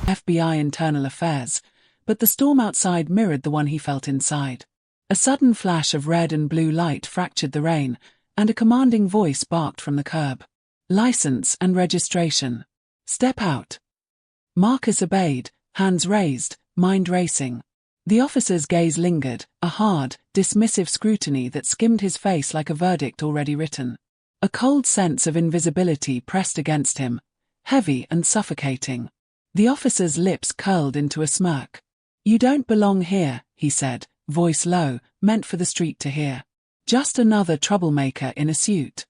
FBI internal affairs, but the storm outside mirrored the one he felt inside. A sudden flash of red and blue light fractured the rain, and a commanding voice barked from the curb. "License and registration. Step out." Marcus obeyed, hands raised, mind racing. The officer's gaze lingered, a hard, dismissive scrutiny that skimmed his face like a verdict already written. A cold sense of invisibility pressed against him, heavy and suffocating. The officer's lips curled into a smirk. "You don't belong here," he said, voice low, meant for the street to hear. "Just another troublemaker in a suit."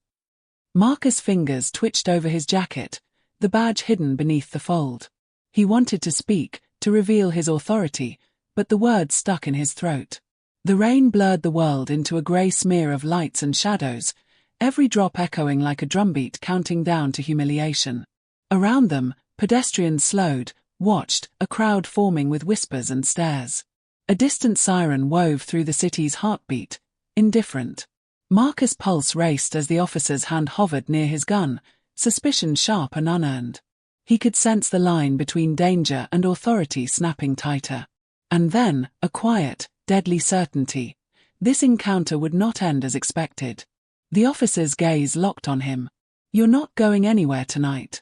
Marcus' fingers twitched over his jacket, the badge hidden beneath the fold. He wanted to speak, to reveal his authority, but the words stuck in his throat. The rain blurred the world into a grey smear of lights and shadows, every drop echoing like a drumbeat counting down to humiliation. Around them, pedestrians slowed, watched, a crowd forming with whispers and stares. A distant siren wove through the city's heartbeat, indifferent. Marcus' pulse raced as the officer's hand hovered near his gun, suspicion sharp and unearned. He could sense the line between danger and authority snapping tighter. And then, a quiet, deadly certainty. This encounter would not end as expected. The officer's gaze locked on him. "You're not going anywhere tonight."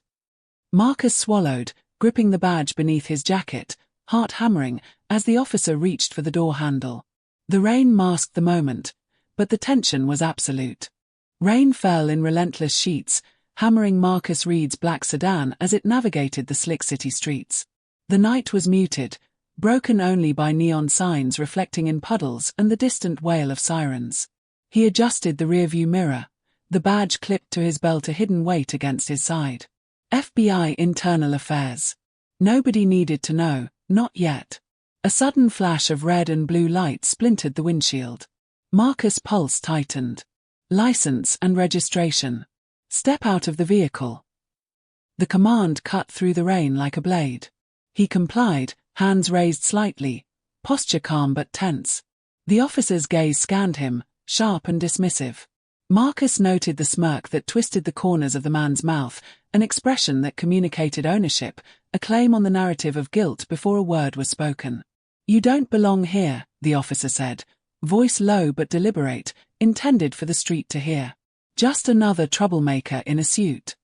Marcus swallowed, gripping the badge beneath his jacket, heart hammering, as the officer reached for the door handle. The rain masked the moment, but the tension was absolute. Rain fell in relentless sheets, hammering Marcus Reed's black sedan as it navigated the slick city streets. The night was muted, broken only by neon signs reflecting in puddles and the distant wail of sirens. He adjusted the rearview mirror, the badge clipped to his belt a hidden weight against his side. FBI internal affairs. Nobody needed to know, not yet. A sudden flash of red and blue light splintered the windshield. Marcus' pulse tightened. "License and registration. Step out of the vehicle." The command cut through the rain like a blade. He complied, hands raised slightly, posture calm but tense. The officer's gaze scanned him, sharp and dismissive. Marcus noted the smirk that twisted the corners of the man's mouth, an expression that communicated ownership, a claim on the narrative of guilt before a word was spoken. "You don't belong here," the officer said, voice low but deliberate, intended for the street to hear. "Just another troublemaker in a suit."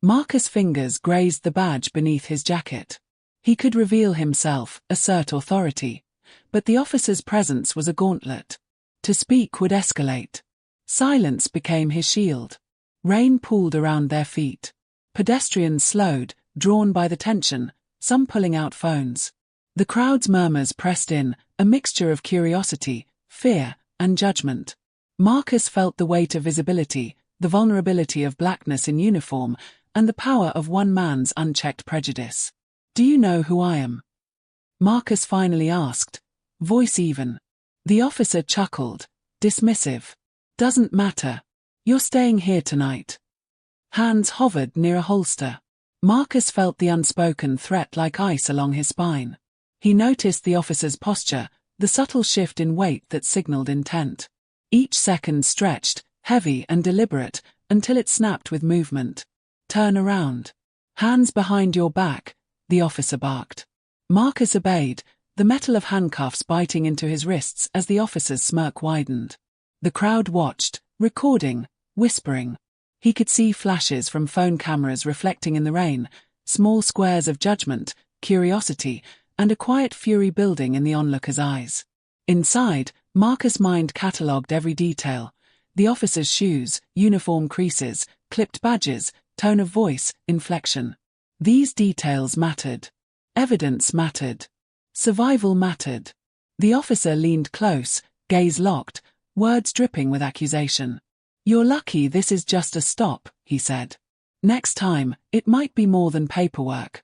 Marcus' fingers grazed the badge beneath his jacket. He could reveal himself, assert authority, but the officer's presence was a gauntlet. To speak would escalate. Silence became his shield. Rain pooled around their feet. Pedestrians slowed, drawn by the tension, some pulling out phones. The crowd's murmurs pressed in, a mixture of curiosity, fear, and judgment. Marcus felt the weight of visibility, the vulnerability of blackness in uniform, and the power of one man's unchecked prejudice. "Do you know who I am?" Marcus finally asked, voice even. The officer chuckled, dismissive. "Doesn't matter. You're staying here tonight." Hands hovered near a holster. Marcus felt the unspoken threat like ice along his spine. He noticed the officer's posture, the subtle shift in weight that signaled intent. Each second stretched, heavy and deliberate, until it snapped with movement. "Turn around. Hands behind your back," the officer barked. Marcus obeyed, the metal of handcuffs biting into his wrists as the officer's smirk widened. The crowd watched, recording, whispering. He could see flashes from phone cameras reflecting in the rain, small squares of judgment, curiosity, and a quiet fury building in the onlookers' eyes. Inside, Marcus' mind catalogued every detail: the officer's shoes, uniform creases, clipped badges, tone of voice, inflection. These details mattered. Evidence mattered. Survival mattered. The officer leaned close, gaze locked, words dripping with accusation. "You're lucky this is just a stop," he said. "Next time, it might be more than paperwork."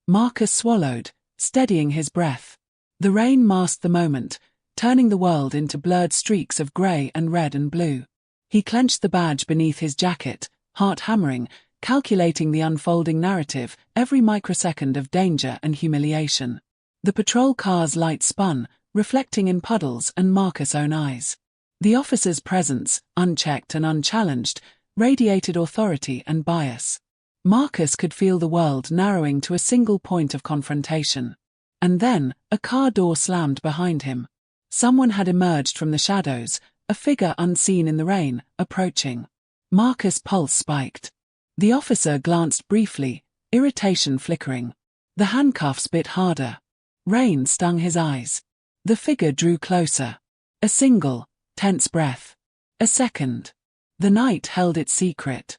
Marcus swallowed, steadying his breath. The rain masked the moment, turning the world into blurred streaks of grey and red and blue. He clenched the badge beneath his jacket, heart hammering, calculating the unfolding narrative, every microsecond of danger and humiliation. The patrol car's light spun, reflecting in puddles and Marcus' own eyes. The officer's presence, unchecked and unchallenged, radiated authority and bias. Marcus could feel the world narrowing to a single point of confrontation. And then, a car door slammed behind him. Someone had emerged from the shadows, a figure unseen in the rain, approaching. Marcus' pulse spiked. The officer glanced briefly, irritation flickering. The handcuffs bit harder. Rain stung his eyes. The figure drew closer. A single, tense breath. A second. The night held its secret.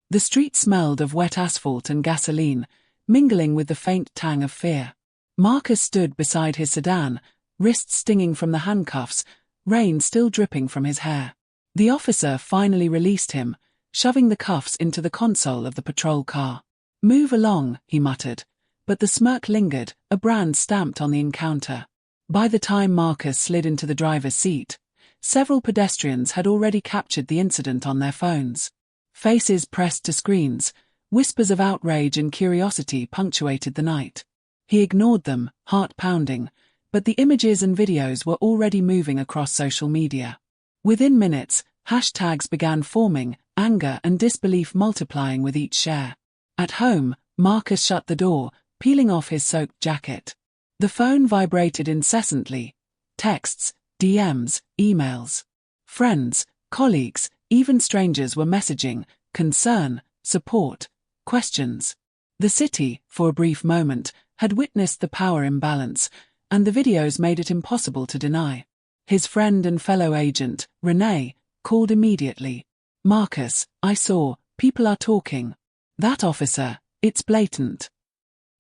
The street smelled of wet asphalt and gasoline, mingling with the faint tang of fear. Marcus stood beside his sedan, wrists stinging from the handcuffs, rain still dripping from his hair. The officer finally released him, shoving the cuffs into the console of the patrol car. "Move along," he muttered, but the smirk lingered, a brand stamped on the encounter. By the time Marcus slid into the driver's seat, several pedestrians had already captured the incident on their phones. Faces pressed to screens, whispers of outrage and curiosity punctuated the night. He ignored them, heart pounding, but the images and videos were already moving across social media. Within minutes, hashtags began forming, anger and disbelief multiplying with each share. At home, Marcus shut the door, peeling off his soaked jacket. The phone vibrated incessantly. Texts, DMs, emails. Friends, colleagues, even strangers were messaging, concern, support, questions. The city, for a brief moment, had witnessed the power imbalance, and the videos made it impossible to deny. His friend and fellow agent, Renee, called immediately. "Marcus, I saw, people are talking." "That officer, it's blatant."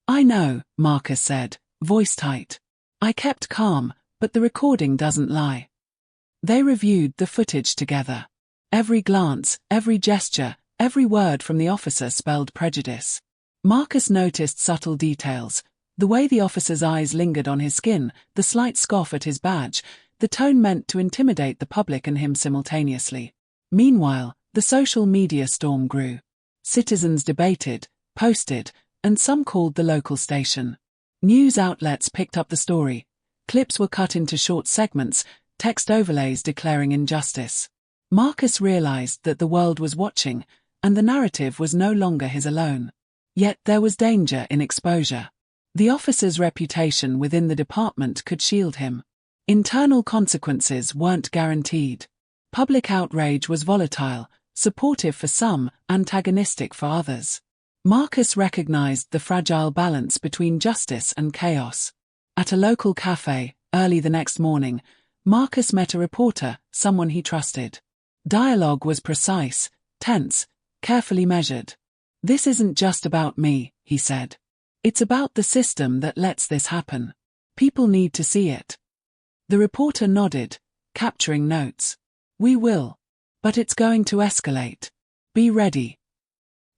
"I know," Marcus said, voice tight. "I kept calm, but the recording doesn't lie." They reviewed the footage together. Every glance, every gesture, every word from the officer spelled prejudice. Marcus noticed subtle details, the way the officer's eyes lingered on his skin, the slight scoff at his badge, the tone meant to intimidate the public and him simultaneously. Meanwhile, the social media storm grew. Citizens debated, posted, and some called the local station. News outlets picked up the story. Clips were cut into short segments, text overlays declaring injustice. Marcus realized that the world was watching, and the narrative was no longer his alone. Yet there was danger in exposure. The officer's reputation within the department could shield him. Internal consequences weren't guaranteed. Public outrage was volatile, supportive for some, antagonistic for others. Marcus recognized the fragile balance between justice and chaos. At a local cafe, early the next morning, Marcus met a reporter, someone he trusted. Dialogue was precise, tense, carefully measured. "This isn't just about me," he said. "It's about the system that lets this happen. People need to see it." The reporter nodded, capturing notes. "We will. But it's going to escalate. Be ready."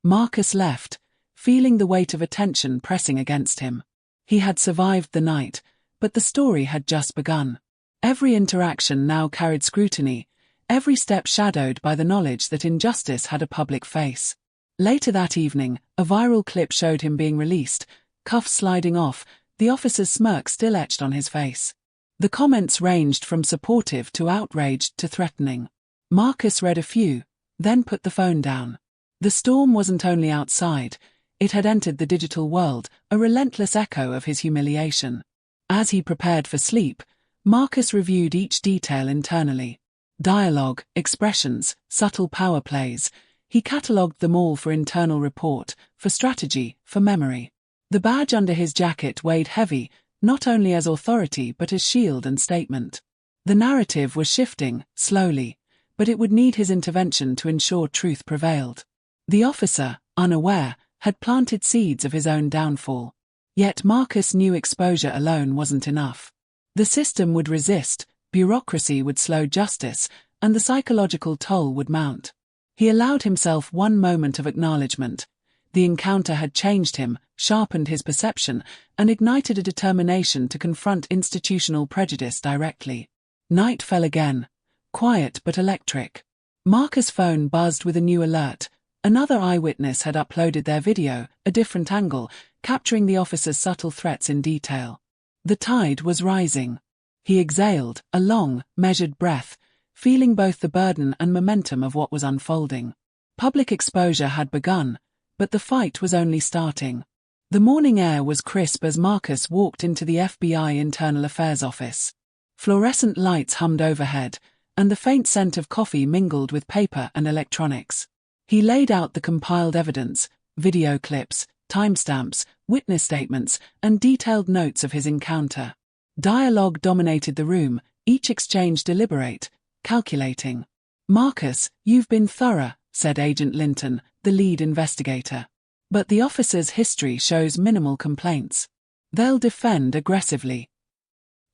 Marcus left, feeling the weight of attention pressing against him. He had survived the night, but the story had just begun. Every interaction now carried scrutiny, every step shadowed by the knowledge that injustice had a public face. Later that evening, a viral clip showed him being released, cuffs sliding off, the officer's smirk still etched on his face. The comments ranged from supportive to outraged to threatening. Marcus read a few, then put the phone down. The storm wasn't only outside, it had entered the digital world, a relentless echo of his humiliation. As he prepared for sleep, Marcus reviewed each detail internally. Dialogue, expressions, subtle power plays. He catalogued them all for internal report, for strategy, for memory. The badge under his jacket weighed heavy, not only as authority but as shield and statement. The narrative was shifting, slowly, but it would need his intervention to ensure truth prevailed. The officer, unaware, had planted seeds of his own downfall. Yet Marcus knew exposure alone wasn't enough. The system would resist, bureaucracy would slow justice, and the psychological toll would mount. He allowed himself one moment of acknowledgement. The encounter had changed him, sharpened his perception, and ignited a determination to confront institutional prejudice directly. Night fell again, quiet but electric. Marcus' phone buzzed with a new alert. Another eyewitness had uploaded their video, a different angle, capturing the officer's subtle threats in detail. The tide was rising. He exhaled, a long, measured breath, feeling both the burden and momentum of what was unfolding. Public exposure had begun, but the fight was only starting. The morning air was crisp as Marcus walked into the FBI Internal Affairs office. Fluorescent lights hummed overhead, and the faint scent of coffee mingled with paper and electronics. He laid out the compiled evidence, video clips, timestamps, witness statements, and detailed notes of his encounter. Dialogue dominated the room, each exchange deliberate, calculating. "Marcus, you've been thorough," said Agent Linton, the lead investigator. "But the officer's history shows minimal complaints. They'll defend aggressively."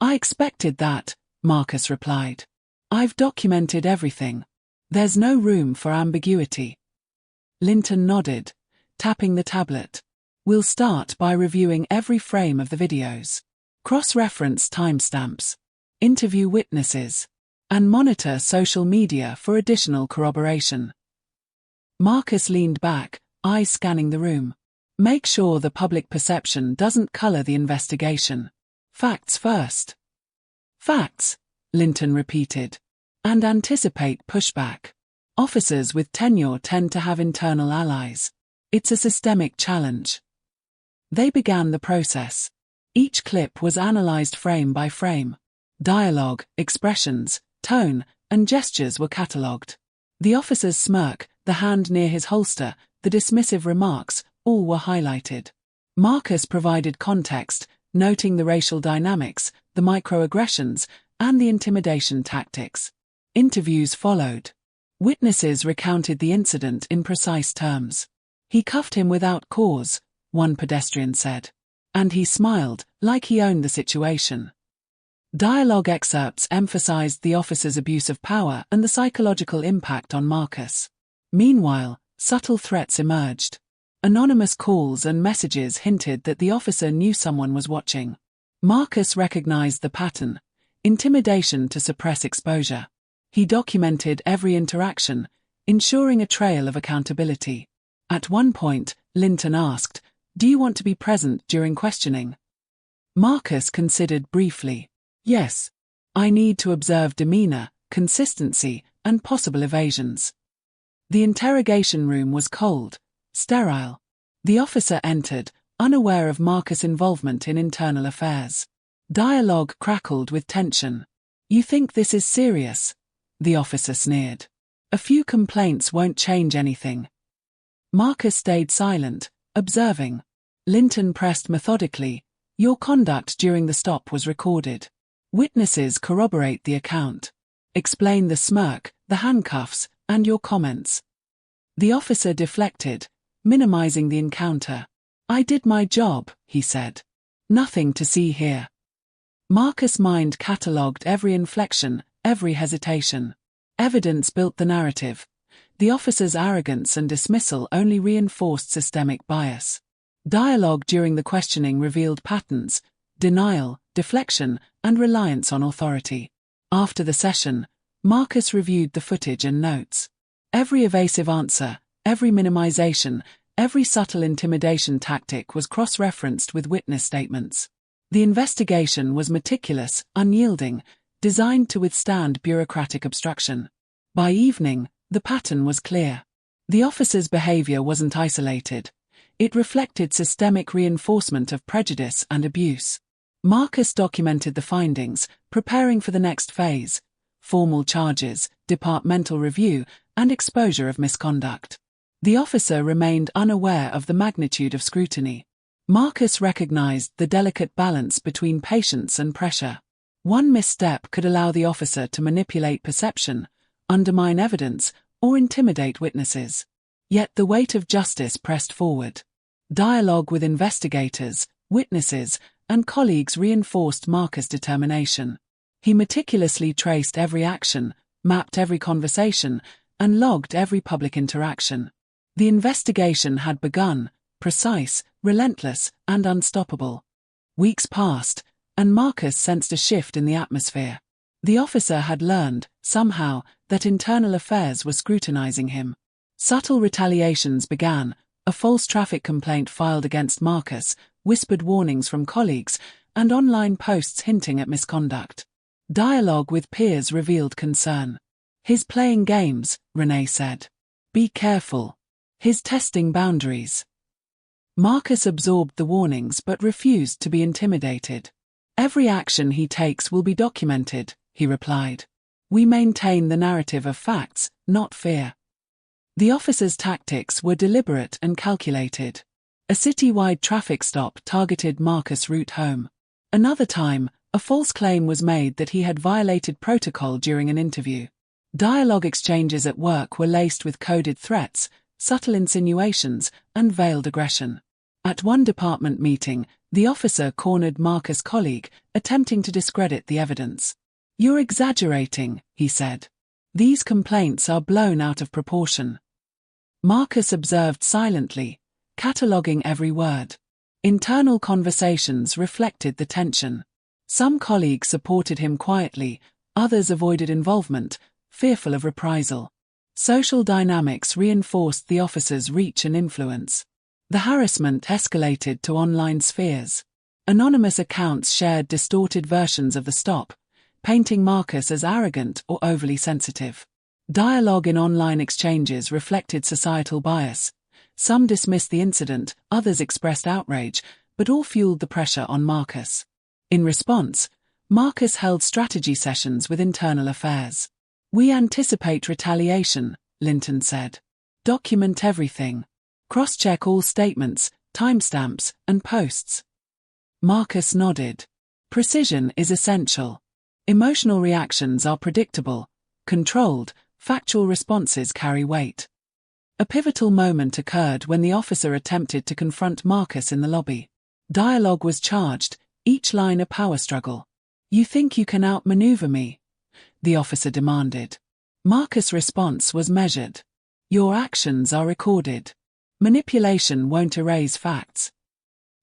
"I expected that," Marcus replied. "I've documented everything. There's no room for ambiguity." Linton nodded, tapping the tablet. "We'll start by reviewing every frame of the videos. Cross-reference timestamps. Interview witnesses. And monitor social media for additional corroboration." Marcus leaned back, eyes scanning the room. "Make sure the public perception doesn't color the investigation. Facts first." "Facts," Linton repeated. "And anticipate pushback. Officers with tenure tend to have internal allies. It's a systemic challenge." They began the process. Each clip was analyzed frame by frame. Dialogue, expressions, tone, and gestures were catalogued. The officer's smirk, the hand near his holster, the dismissive remarks, all were highlighted. Marcus provided context, noting the racial dynamics, the microaggressions, and the intimidation tactics. Interviews followed. Witnesses recounted the incident in precise terms. "He cuffed him without cause," one pedestrian said. "And he smiled, like he owned the situation." Dialogue excerpts emphasized the officer's abuse of power and the psychological impact on Marcus. Meanwhile, subtle threats emerged. Anonymous calls and messages hinted that the officer knew someone was watching. Marcus recognized the pattern: intimidation to suppress exposure. He documented every interaction, ensuring a trail of accountability. At one point, Linton asked, "Do you want to be present during questioning?" Marcus considered briefly. "Yes. I need to observe demeanor, consistency, and possible evasions." The interrogation room was cold, sterile. The officer entered, unaware of Marcus' involvement in internal affairs. Dialogue crackled with tension. "You think this is serious?" the officer sneered. "A few complaints won't change anything." Marcus stayed silent, observing. Linton pressed methodically. "Your conduct during the stop was recorded. Witnesses corroborate the account. Explain the smirk, the handcuffs, and your comments." The officer deflected, minimizing the encounter. "I did my job," he said. "Nothing to see here." Marcus' mind catalogued every inflection, every hesitation. Evidence built the narrative. The officer's arrogance and dismissal only reinforced systemic bias. Dialogue during the questioning revealed patterns: denial, deflection, and reliance on authority. After the session, Marcus reviewed the footage and notes. Every evasive answer, every minimization, every subtle intimidation tactic was cross-referenced with witness statements. The investigation was meticulous, unyielding, designed to withstand bureaucratic obstruction. By evening, the pattern was clear. The officer's behavior wasn't isolated. It reflected systemic reinforcement of prejudice and abuse. Marcus documented the findings, preparing for the next phase: formal charges, departmental review, and exposure of misconduct. The officer remained unaware of the magnitude of scrutiny. Marcus recognized the delicate balance between patience and pressure. One misstep could allow the officer to manipulate perception, undermine evidence, or intimidate witnesses. Yet the weight of justice pressed forward. Dialogue with investigators, witnesses, and colleagues reinforced Marcus' determination. He meticulously traced every action, mapped every conversation, and logged every public interaction. The investigation had begun, precise, relentless, and unstoppable. Weeks passed, and Marcus sensed a shift in the atmosphere. The officer had learned, somehow, that internal affairs were scrutinizing him. Subtle retaliations began: a false traffic complaint filed against Marcus, whispered warnings from colleagues, and online posts hinting at misconduct. Dialogue with peers revealed concern. "He's playing games," Renee said. "Be careful." His testing boundaries. Marcus absorbed the warnings but refused to be intimidated. Every action he takes will be documented, he replied. We maintain the narrative of facts, not fear. The officer's tactics were deliberate and calculated. A city-wide traffic stop targeted Marcus' route home. Another time, a false claim was made that he had violated protocol during an interview. Dialogue exchanges at work were laced with coded threats, subtle insinuations, and veiled aggression. At one department meeting, the officer cornered Marcus' colleague, attempting to discredit the evidence. You're exaggerating, he said. These complaints are blown out of proportion. Marcus observed silently, cataloguing every word. Internal conversations reflected the tension. Some colleagues supported him quietly, others avoided involvement, fearful of reprisal. Social dynamics reinforced the officer's reach and influence. The harassment escalated to online spheres. Anonymous accounts shared distorted versions of the stop, painting Marcus as arrogant or overly sensitive. Dialogue in online exchanges reflected societal bias. Some dismissed the incident, others expressed outrage, but all fueled the pressure on Marcus. In response, Marcus held strategy sessions with internal affairs. We anticipate retaliation, Linton said. Document everything. Cross-check all statements, timestamps, and posts. Marcus nodded. Precision is essential. Emotional reactions are predictable, controlled, factual responses carry weight. A pivotal moment occurred when the officer attempted to confront Marcus in the lobby. Dialogue was charged, each line a power struggle. You think you can outmaneuver me? The officer demanded. Marcus' response was measured. Your actions are recorded. Manipulation won't erase facts.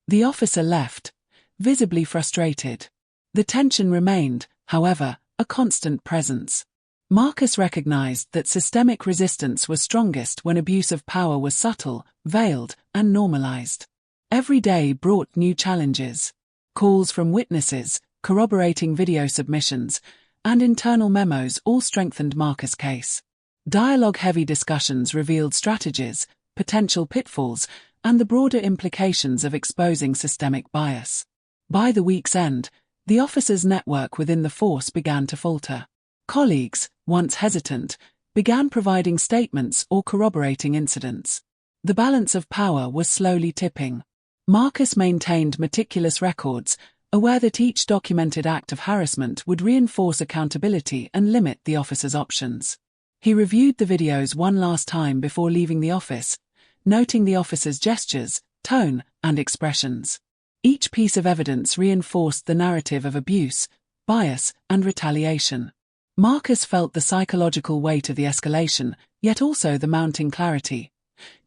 The officer left, visibly frustrated. The tension remained, however, a constant presence. Marcus recognized that systemic resistance was strongest when abuse of power was subtle, veiled, and normalized. Every day brought new challenges. Calls from witnesses, corroborating video submissions, and internal memos all strengthened Marcus' case. Dialogue-heavy discussions revealed strategies, potential pitfalls, and the broader implications of exposing systemic bias. By the week's end, the officers' network within the force began to falter. Colleagues, once hesitant, began providing statements or corroborating incidents. The balance of power was slowly tipping. Marcus maintained meticulous records, aware that each documented act of harassment would reinforce accountability and limit the officer's options. He reviewed the videos one last time before leaving the office, noting the officer's gestures, tone, and expressions. Each piece of evidence reinforced the narrative of abuse, bias, and retaliation. Marcus felt the psychological weight of the escalation, yet also the mounting clarity.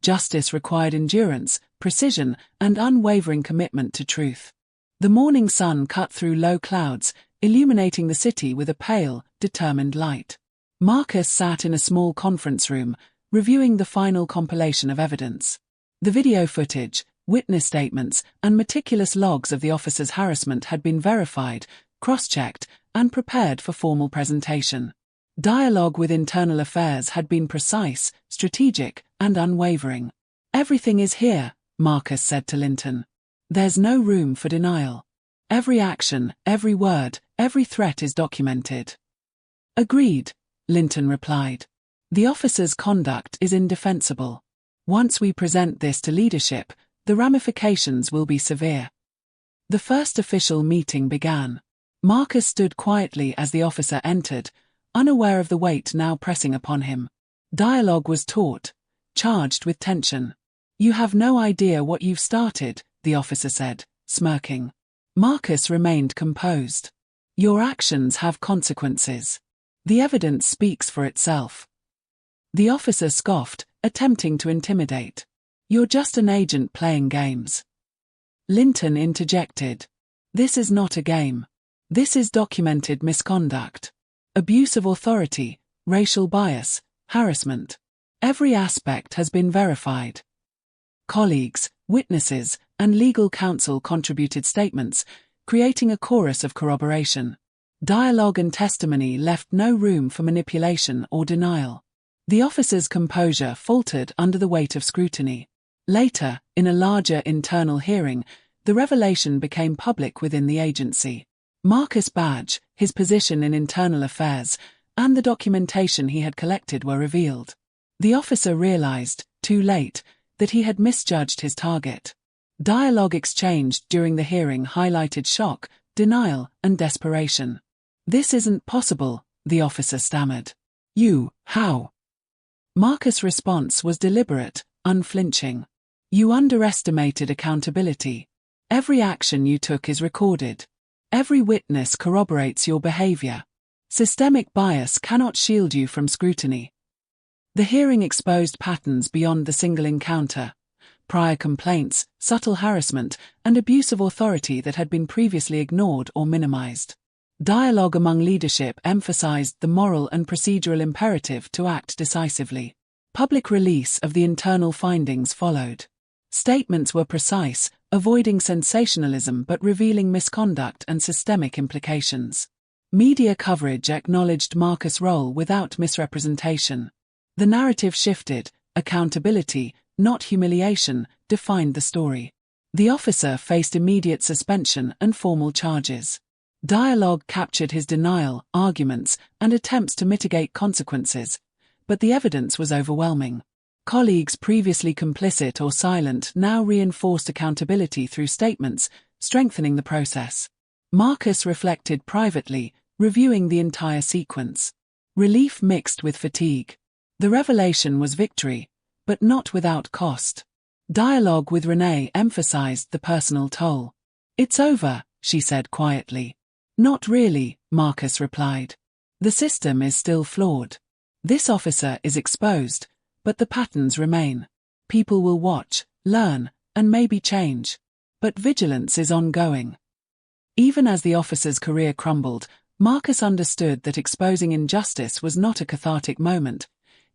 Justice required endurance, precision, and unwavering commitment to truth. The morning sun cut through low clouds, illuminating the city with a pale, determined light. Marcus sat in a small conference room, reviewing the final compilation of evidence. The video footage, witness statements, and meticulous logs of the officer's harassment had been verified, cross-checked, and prepared for formal presentation. Dialogue with internal affairs had been precise, strategic, and unwavering. Everything is here, Marcus said to Linton. There's no room for denial. Every action, every word, every threat is documented. Agreed, Linton replied. The officer's conduct is indefensible. Once we present this to leadership, the ramifications will be severe. The first official meeting began. Marcus stood quietly as the officer entered, unaware of the weight now pressing upon him. Dialogue was taut, charged with tension. You have no idea what you've started, the officer said, smirking. Marcus remained composed. Your actions have consequences. The evidence speaks for itself. The officer scoffed, attempting to intimidate. You're just an agent playing games. Linton interjected. This is not a game. This is documented misconduct. Abuse of authority, racial bias, harassment. Every aspect has been verified. Colleagues, witnesses, and legal counsel contributed statements, creating a chorus of corroboration. Dialogue and testimony left no room for manipulation or denial. The officer's composure faltered under the weight of scrutiny. Later, in a larger internal hearing, the revelation became public within the agency. Marcus Badge, his position in internal affairs, and the documentation he had collected were revealed. The officer realized, too late, that he had misjudged his target. Dialogue exchanged during the hearing highlighted shock, denial, and desperation. "This isn't possible," the officer stammered. How?" Marcus' response was deliberate, unflinching. "You underestimated accountability. Every action you took is recorded. Every witness corroborates your behavior. Systemic bias cannot shield you from scrutiny." The hearing exposed patterns beyond the single encounter: prior complaints, subtle harassment, and abuse of authority that had been previously ignored or minimized. Dialogue among leadership emphasized the moral and procedural imperative to act decisively. Public release of the internal findings followed. Statements were precise, avoiding sensationalism but revealing misconduct and systemic implications. Media coverage acknowledged Marcus' role without misrepresentation. The narrative shifted: accountability, not humiliation, defined the story. The officer faced immediate suspension and formal charges. Dialogue captured his denial, arguments, and attempts to mitigate consequences, but the evidence was overwhelming. Colleagues previously complicit or silent now reinforced accountability through statements, strengthening the process. Marcus reflected privately, reviewing the entire sequence. Relief mixed with fatigue. The revelation was victory, but not without cost. Dialogue with Renee emphasized the personal toll. "It's over," she said quietly. "Not really," Marcus replied. "The system is still flawed. This officer is exposed, but the patterns remain. People will watch, learn, and maybe change. But vigilance is ongoing." Even as the officer's career crumbled, Marcus understood that exposing injustice was not a cathartic moment.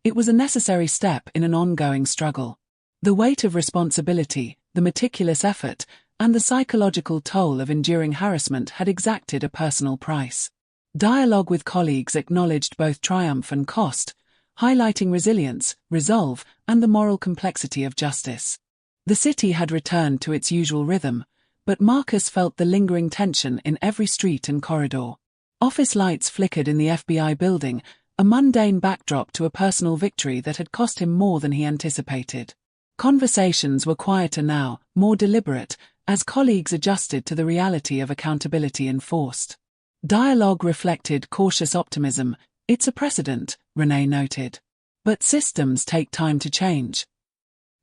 It was a necessary step in an ongoing struggle. The weight of responsibility, the meticulous effort, and the psychological toll of enduring harassment had exacted a personal price. Dialogue with colleagues acknowledged both triumph and cost, highlighting resilience, resolve, and the moral complexity of justice. The city had returned to its usual rhythm, but Marcus felt the lingering tension in every street and corridor. Office lights flickered in the FBI building, a mundane backdrop to a personal victory that had cost him more than he anticipated. Conversations were quieter now, more deliberate, as colleagues adjusted to the reality of accountability enforced. Dialogue reflected cautious optimism. "It's a precedent," Renee noted. "But systems take time to change."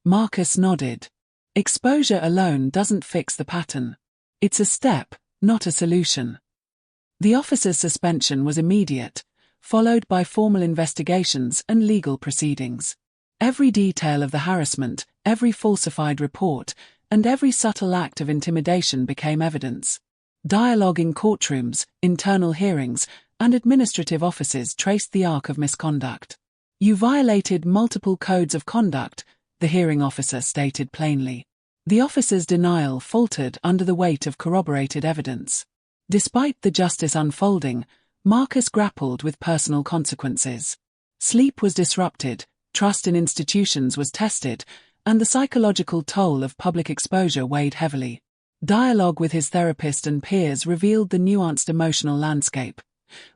Marcus nodded. "Exposure alone doesn't fix the pattern. It's a step, not a solution." The officer's suspension was immediate, followed by formal investigations and legal proceedings. Every detail of the harassment, every falsified report, and every subtle act of intimidation became evidence. Dialogue in courtrooms, internal hearings, and administrative offices traced the arc of misconduct. "You violated multiple codes of conduct," the hearing officer stated plainly. The officer's denial faltered under the weight of corroborated evidence. Despite the justice unfolding, Marcus grappled with personal consequences. Sleep was disrupted, trust in institutions was tested, and the psychological toll of public exposure weighed heavily. Dialogue with his therapist and peers revealed the nuanced emotional landscape.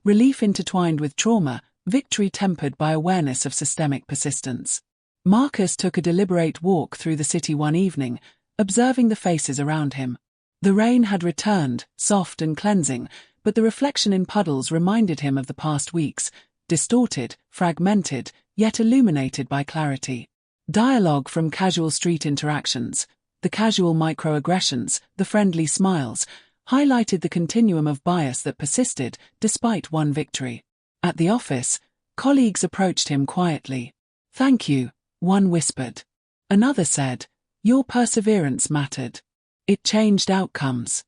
Relief intertwined with trauma, victory tempered by awareness of systemic persistence. Marcus took a deliberate walk through the city one evening, observing the faces around him. The rain had returned, soft and cleansing, but the reflection in puddles reminded him of the past weeks, distorted, fragmented, yet illuminated by clarity. Dialogue from casual street interactions, the casual microaggressions, the friendly smiles, highlighted the continuum of bias that persisted despite one victory. At the office, colleagues approached him quietly. "Thank you," one whispered. Another said, "Your perseverance mattered. It changed outcomes."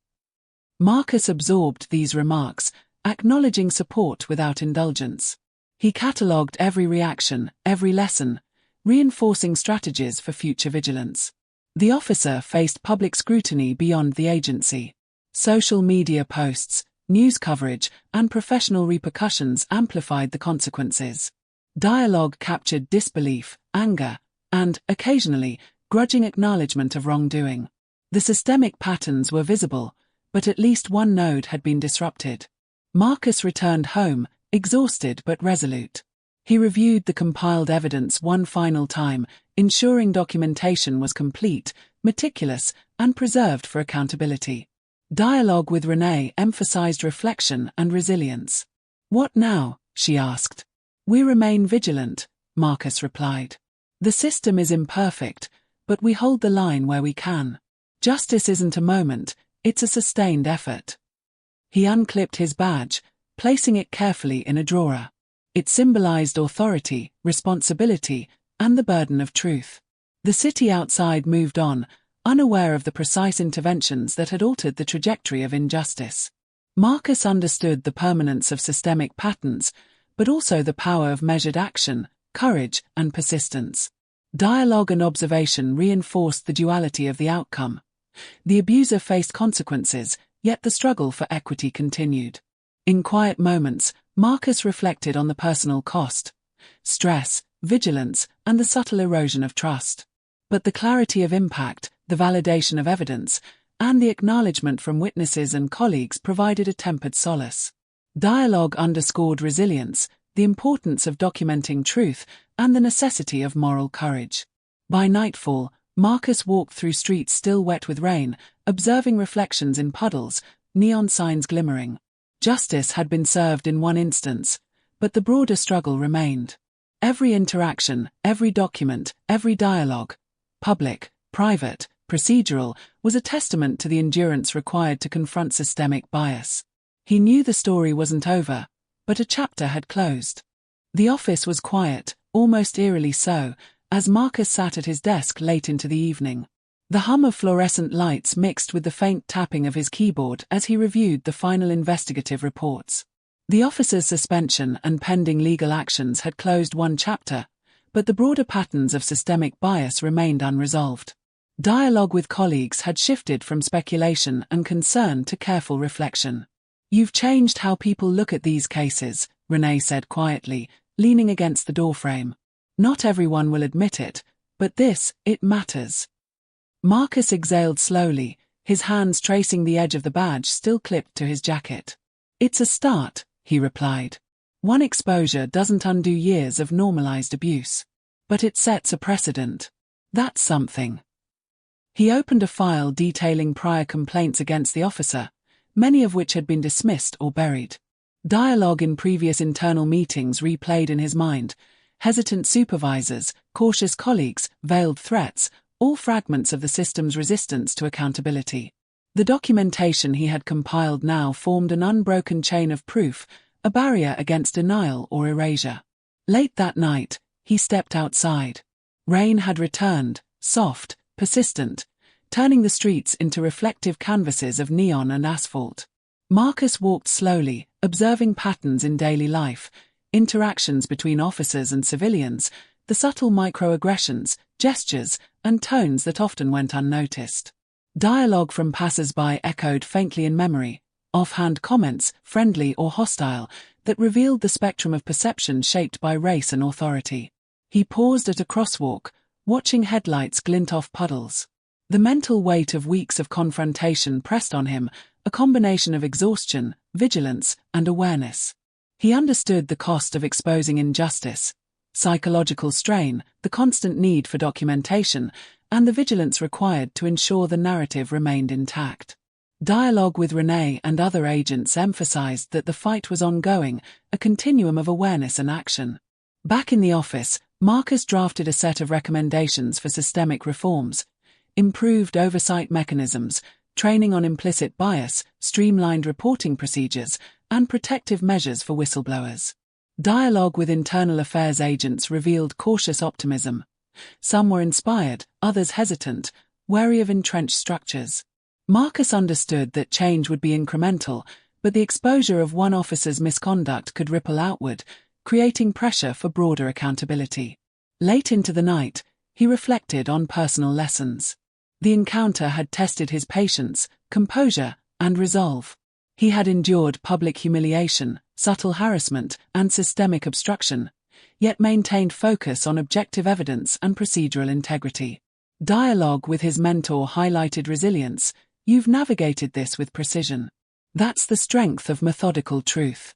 Marcus absorbed these remarks, acknowledging support without indulgence. He catalogued every reaction, every lesson, reinforcing strategies for future vigilance. The officer faced public scrutiny beyond the agency. Social media posts, news coverage, and professional repercussions amplified the consequences. Dialogue captured disbelief, anger, and, occasionally, grudging acknowledgement of wrongdoing. The systemic patterns were visible, but at least one node had been disrupted. Marcus returned home, exhausted but resolute. He reviewed the compiled evidence one final time, ensuring documentation was complete, meticulous, and preserved for accountability. Dialogue with Renee emphasized reflection and resilience. "What now?" she asked. "We remain vigilant," Marcus replied. "The system is imperfect, but we hold the line where we can. Justice isn't a moment, it's a sustained effort." He unclipped his badge, placing it carefully in a drawer. It symbolized authority, responsibility, and the burden of truth. The city outside moved on, unaware of the precise interventions that had altered the trajectory of injustice. Marcus understood the permanence of systemic patterns, but also the power of measured action, courage, and persistence. Dialogue and observation reinforced the duality of the outcome. The abuser faced consequences, yet the struggle for equity continued. In quiet moments, Marcus reflected on the personal cost, stress, vigilance, and the subtle erosion of trust. But the clarity of impact, the validation of evidence, and the acknowledgement from witnesses and colleagues provided a tempered solace. Dialogue underscored resilience, the importance of documenting truth, and the necessity of moral courage. By nightfall, Marcus walked through streets still wet with rain, observing reflections in puddles, neon signs glimmering. Justice had been served in one instance, but the broader struggle remained. Every interaction, every document, every dialogue, public, private, procedural, was a testament to the endurance required to confront systemic bias. He knew the story wasn't over, but a chapter had closed. The office was quiet, almost eerily so, as Marcus sat at his desk late into the evening. The hum of fluorescent lights mixed with the faint tapping of his keyboard as he reviewed the final investigative reports. The officer's suspension and pending legal actions had closed one chapter, but the broader patterns of systemic bias remained unresolved. Dialogue with colleagues had shifted from speculation and concern to careful reflection. "You've changed how people look at these cases," Renee said quietly, leaning against the doorframe. "Not everyone will admit it, but it matters." Marcus exhaled slowly, his hands tracing the edge of the badge still clipped to his jacket. "It's a start," he replied. "One exposure doesn't undo years of normalized abuse. But it sets a precedent. That's something." He opened a file detailing prior complaints against the officer, many of which had been dismissed or buried. Dialogue in previous internal meetings replayed in his mind: hesitant supervisors, cautious colleagues, veiled threats, all fragments of the system's resistance to accountability. The documentation he had compiled now formed an unbroken chain of proof, a barrier against denial or erasure. Late that night, he stepped outside. Rain had returned, soft, persistent, turning the streets into reflective canvases of neon and asphalt. Marcus walked slowly, observing patterns in daily life, interactions between officers and civilians, the subtle microaggressions, gestures, and tones that often went unnoticed. Dialogue from passers-by echoed faintly in memory, offhand comments, friendly or hostile, that revealed the spectrum of perception shaped by race and authority. He paused at a crosswalk, watching headlights glint off puddles. The mental weight of weeks of confrontation pressed on him, a combination of exhaustion, vigilance, and awareness. He understood the cost of exposing injustice: psychological strain, the constant need for documentation, and the vigilance required to ensure the narrative remained intact. Dialogue with Renee and other agents emphasized that the fight was ongoing, a continuum of awareness and action. Back in the office, Marcus drafted a set of recommendations for systemic reforms: improved oversight mechanisms, training on implicit bias, streamlined reporting procedures, and protective measures for whistleblowers. Dialogue with internal affairs agents revealed cautious optimism. Some were inspired, others hesitant, wary of entrenched structures. Marcus understood that change would be incremental, but the exposure of one officer's misconduct could ripple outward, creating pressure for broader accountability. Late into the night, he reflected on personal lessons. The encounter had tested his patience, composure, and resolve. He had endured public humiliation, subtle harassment, and systemic obstruction, yet maintained focus on objective evidence and procedural integrity. Dialogue with his mentor highlighted resilience. You've navigated this with precision. That's the strength of methodical truth.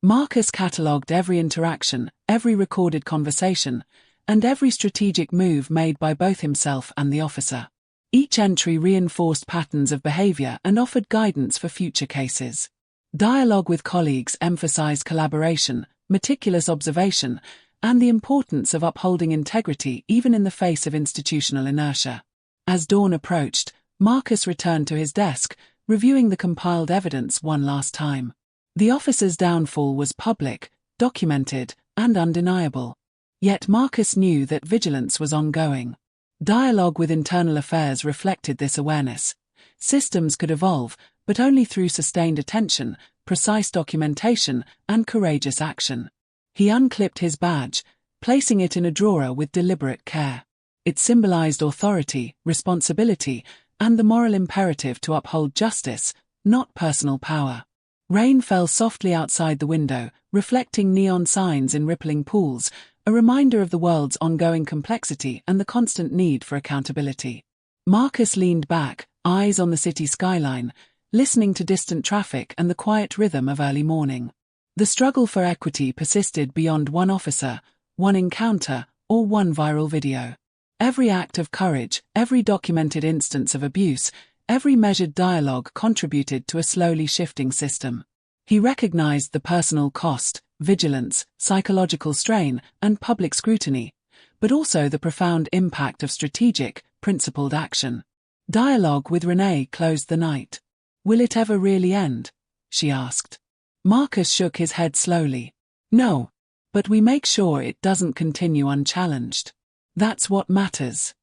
Marcus catalogued every interaction, every recorded conversation, and every strategic move made by both himself and the officer. Each entry reinforced patterns of behavior and offered guidance for future cases. Dialogue with colleagues emphasized collaboration, meticulous observation, and the importance of upholding integrity even in the face of institutional inertia. As dawn approached, Marcus returned to his desk, reviewing the compiled evidence one last time. The officer's downfall was public, documented, and undeniable. Yet Marcus knew that vigilance was ongoing. Dialogue with internal affairs reflected this awareness. Systems could evolve, but only through sustained attention, precise documentation, and courageous action. He unclipped his badge, placing it in a drawer with deliberate care. It symbolized authority, responsibility, and the moral imperative to uphold justice, not personal power. Rain fell softly outside the window, reflecting neon signs in rippling pools, a reminder of the world's ongoing complexity and the constant need for accountability. Marcus leaned back, eyes on the city skyline, listening to distant traffic and the quiet rhythm of early morning. The struggle for equity persisted beyond one officer, one encounter, or one viral video. Every act of courage, every documented instance of abuse, every measured dialogue contributed to a slowly shifting system. He recognized the personal cost, vigilance, psychological strain, and public scrutiny, but also the profound impact of strategic, principled action. Dialogue with Renee closed the night. "Will it ever really end?" she asked. Marcus shook his head slowly. "No, but we make sure it doesn't continue unchallenged. That's what matters."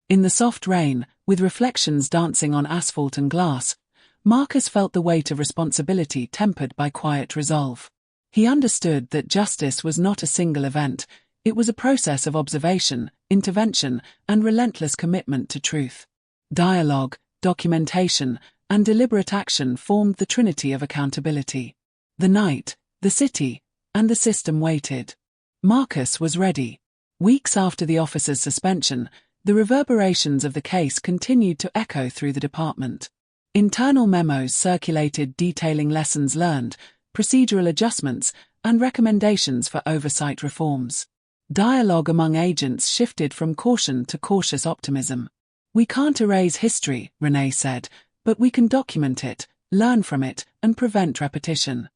In the soft rain, with reflections dancing on asphalt and glass, Marcus felt the weight of responsibility tempered by quiet resolve. He understood that justice was not a single event, it was a process of observation, intervention, and relentless commitment to truth. Dialogue, documentation, and deliberate action formed the trinity of accountability. The night, the city, and the system waited. Marcus was ready. Weeks after the officer's suspension, the reverberations of the case continued to echo through the department. Internal memos circulated detailing lessons learned, procedural adjustments, and recommendations for oversight reforms. Dialogue among agents shifted from caution to cautious optimism. "We can't erase history," Renee said, "but we can document it, learn from it, and prevent repetition."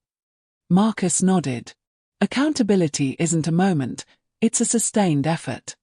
Marcus nodded. Accountability isn't a moment, it's a sustained effort.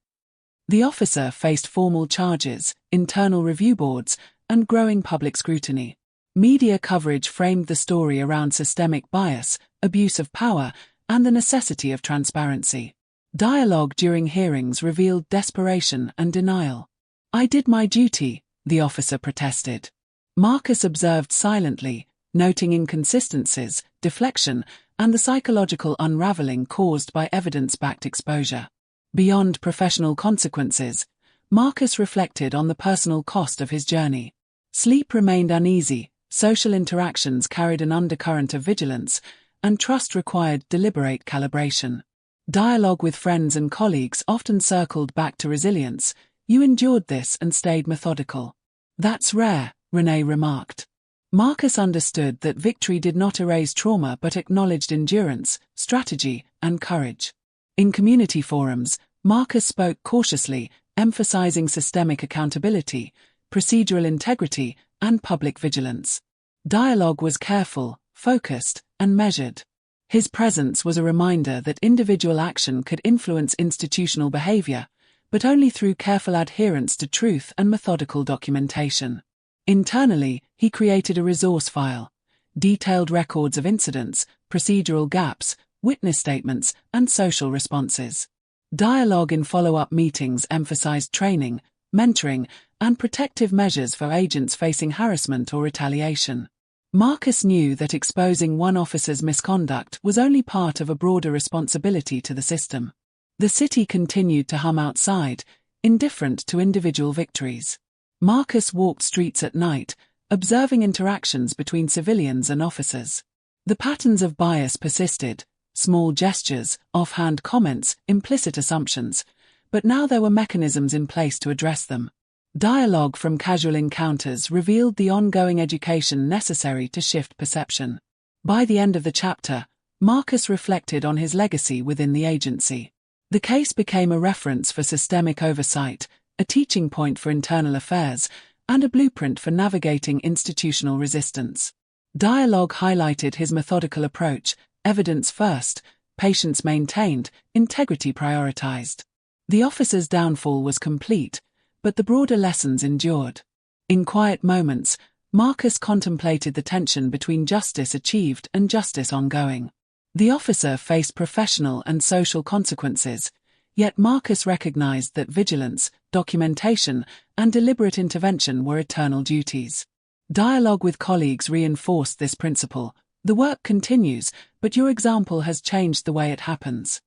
The officer faced formal charges, internal review boards, and growing public scrutiny. Media coverage framed the story around systemic bias, abuse of power, and the necessity of transparency. Dialogue during hearings revealed desperation and denial. "I did my duty," the officer protested. Marcus observed silently, noting inconsistencies, deflection, and the psychological unraveling caused by evidence-backed exposure. Beyond professional consequences, Marcus reflected on the personal cost of his journey. Sleep remained uneasy, social interactions carried an undercurrent of vigilance, and trust required deliberate calibration. Dialogue with friends and colleagues often circled back to resilience. "You endured this and stayed methodical." "That's rare," Renee remarked. Marcus understood that victory did not erase trauma but acknowledged endurance, strategy, and courage. In community forums, Marcus spoke cautiously, emphasizing systemic accountability, procedural integrity, and public vigilance. Dialogue was careful, focused, and measured. His presence was a reminder that individual action could influence institutional behavior, but only through careful adherence to truth and methodical documentation. Internally, he created a resource file, detailed records of incidents, procedural gaps, witness statements, and social responses. Dialogue in follow-up meetings emphasized training, mentoring, and protective measures for agents facing harassment or retaliation. Marcus knew that exposing one officer's misconduct was only part of a broader responsibility to the system. The city continued to hum outside, indifferent to individual victories. Marcus walked streets at night, observing interactions between civilians and officers. The patterns of bias persisted, small gestures, offhand comments, implicit assumptions, but now there were mechanisms in place to address them. Dialogue from casual encounters revealed the ongoing education necessary to shift perception. By the end of the chapter, Marcus reflected on his legacy within the agency. The case became a reference for systemic oversight, a teaching point for internal affairs, and a blueprint for navigating institutional resistance. Dialogue highlighted his methodical approach: evidence first, patience maintained, integrity prioritized. The officer's downfall was complete, but the broader lessons endured. In quiet moments, Marcus contemplated the tension between justice achieved and justice ongoing. The officer faced professional and social consequences, yet Marcus recognized that vigilance, documentation, and deliberate intervention were eternal duties. Dialogue with colleagues reinforced this principle: the work continues, but your example has changed the way it happens.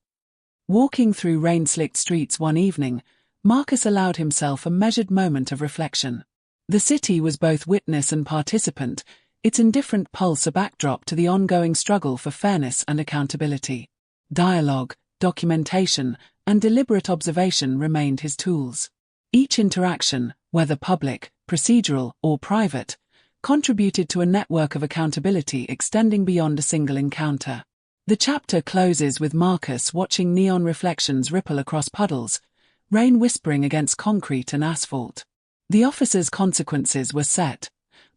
Walking through rain-slicked streets one evening, Marcus allowed himself a measured moment of reflection. The city was both witness and participant, its indifferent pulse a backdrop to the ongoing struggle for fairness and accountability. Dialogue, documentation, and deliberate observation remained his tools. Each interaction, whether public, procedural, or private, contributed to a network of accountability extending beyond a single encounter. The chapter closes with Marcus watching neon reflections ripple across puddles, rain whispering against concrete and asphalt. The officer's consequences were set.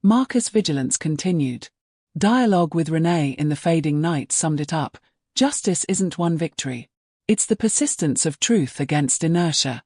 Marcus' vigilance continued. Dialogue with Renee in the fading night summed it up: justice isn't one victory. It's the persistence of truth against inertia.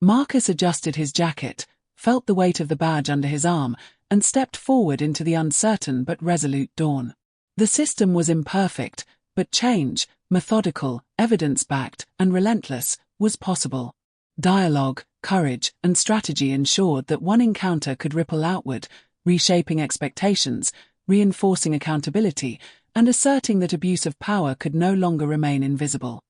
Marcus adjusted his jacket, felt the weight of the badge under his arm, and stepped forward into the uncertain but resolute dawn. The system was imperfect, but change, methodical, evidence-backed, and relentless, was possible. Dialogue, courage, and strategy ensured that one encounter could ripple outward, reshaping expectations, reinforcing accountability, and asserting that abuse of power could no longer remain invisible.